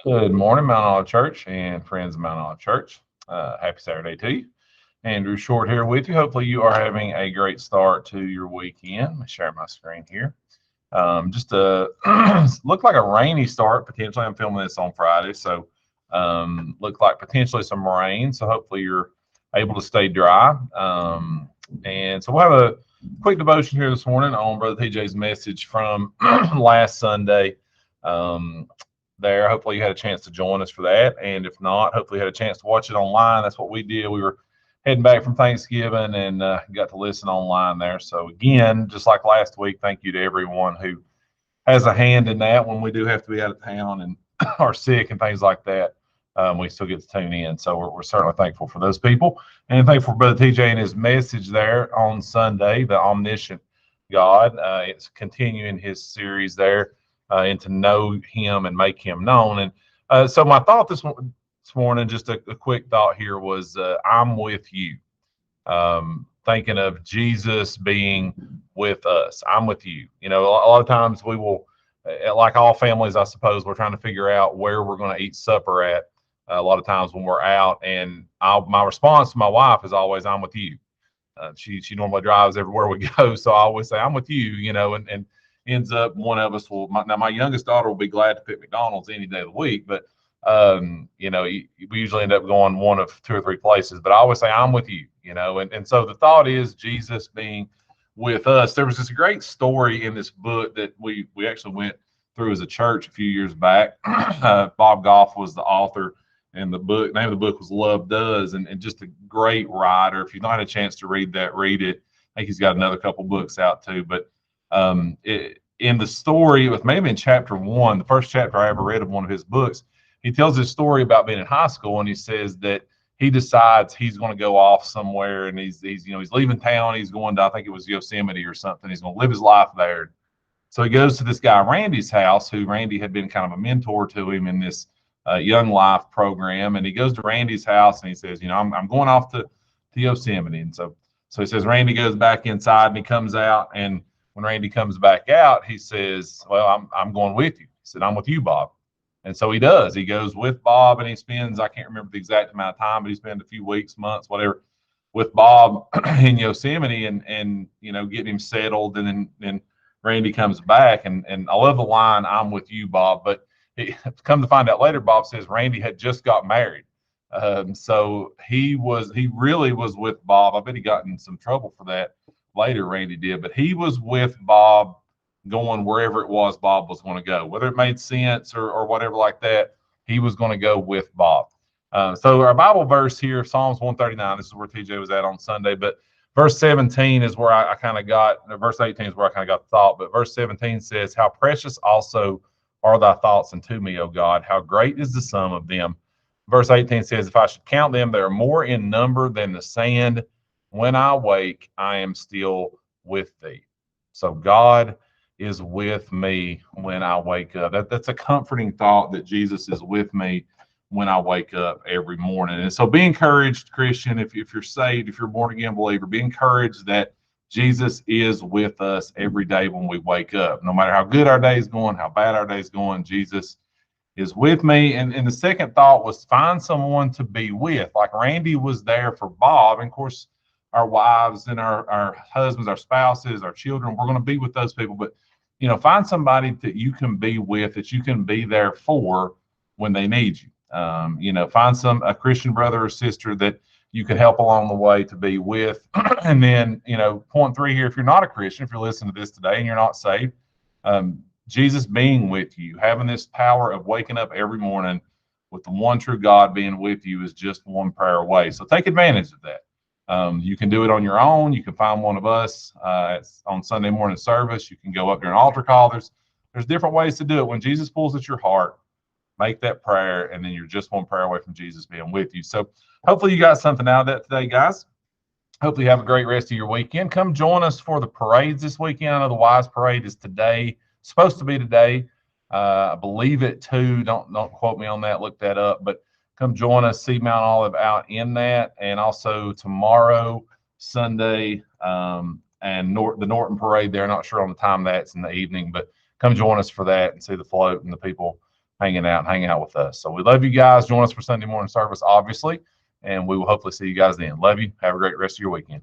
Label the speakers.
Speaker 1: Good morning, Mount Olive Church and friends of Mount Olive Church. Happy Saturday to you. Andrew Short here with you. Hopefully, you are having a great start to your weekend. Let me share my screen here. Just look like a rainy start. Potentially, I'm filming this on Friday, so look like potentially some rain. So hopefully, you're able to stay dry. And so we'll have a quick devotion here this morning on Brother TJ's message from last Sunday. There. Hopefully, you had a chance to join us for that. And if not, hopefully, you had a chance to watch it online. That's what we did. We were heading back from Thanksgiving and got to listen online there. So, again, just like last week, thank you to everyone who has a hand in that when we do have to be out of town and are sick and things like that. We still get to tune in. So, we're certainly thankful for those people. And thankful for Brother TJ and his message there on Sunday, the Omniscient God. It's continuing his series there. And to know him and make him known. And so my thought this morning, just a quick thought here was, I'm with you. Thinking of Jesus being with us. I'm with you. You know, a lot of times we will, like all families, I suppose, we're trying to figure out where we're going to eat supper at. A lot of times when we're out, and my response to my wife is always, I'm with you. She normally drives everywhere we go, so I always say, I'm with you, you know, and ends up one of us will. Now my youngest daughter will be glad to pick McDonald's any day of the week, but you know, we usually end up going one of two or three places. But I always say, I'm with you, you know, and so the thought is Jesus being with us. There was this great story in this book that we actually went through as a church a few years back. Bob Goff was the author. And the name of the book was Love Does, and just a great writer. If you've not had a chance to read that, read it. I think he's got another couple books out too. But in the story, with maybe in chapter 1, the first chapter I ever read of one of his books, he tells this story about being in high school, and he says that he decides he's going to go off somewhere, and he's leaving town. He's going to, I think it was Yosemite or something. He's going to live his life there. So he goes to this guy Randy's house, who Randy had been kind of a mentor to him in this Young Life program. And he goes to Randy's house and he says, I'm going off to Yosemite. And so he says, Randy goes back inside and he comes out. And when Randy comes back out, he says, well, I'm going with you. He said, I'm with you, Bob. And so he does. He goes with Bob, and he spends, I can't remember the exact amount of time, but he spends a few weeks, months, whatever, with Bob in Yosemite and getting him settled. And then Randy comes back, and I love the line, I'm with you, Bob. But come to find out later, Bob says Randy had just got married. So he really was with Bob. I bet he got in some trouble for that later, Randy did, but he was with Bob going wherever it was Bob was going to go, whether it made sense or whatever like that. He was going to go with Bob. So our Bible verse here, Psalms 139, this is where TJ was at on Sunday, but verse 17 is where I kind of got, verse 18 is where I kind of got the thought, but verse 17 says, how precious also are thy thoughts unto me, O God, how great is the sum of them. Verse 18 says, if I should count them, they are more in number than the sand. When I wake, I am still with thee. So God is with me when I wake up. That's a comforting thought, that Jesus is with me when I wake up every morning. And so be encouraged, Christian, if you're saved, if you're a born again believer, be encouraged that Jesus is with us every day when we wake up. No matter how good our day is going, how bad our day is going, Jesus is with me. And the second thought was, find someone to be with. Like Randy was there for Bob. And of course, our wives and our husbands, our spouses, our children, we're going to be with those people. But, find somebody that you can be with, that you can be there for when they need you. Find a Christian brother or sister that you could help along the way to be with. And then, point 3 here, if you're not a Christian, if you're listening to this today and you're not saved, Jesus being with you, having this power of waking up every morning with the one true God being with you, is just one prayer away. So take advantage of that. You can do it on your own. You can find one of us on Sunday morning service. You can go up during altar call. There's different ways to do it. When Jesus pulls at your heart, make that prayer, and then you're just one prayer away from Jesus being with you. So hopefully you got something out of that today, guys. Hopefully you have a great rest of your weekend. Come join us for the parades this weekend. I know the Wise Parade is today, supposed to be today. I believe it too. Don't quote me on that. Look that up. But come join us, see Mount Olive out in that. And also tomorrow, Sunday, and the Norton Parade there. Not sure on the time that's in the evening, but come join us for that and see the float and the people hanging out with us. So we love you guys. Join us for Sunday morning service, obviously, and we will hopefully see you guys then. Love you. Have a great rest of your weekend.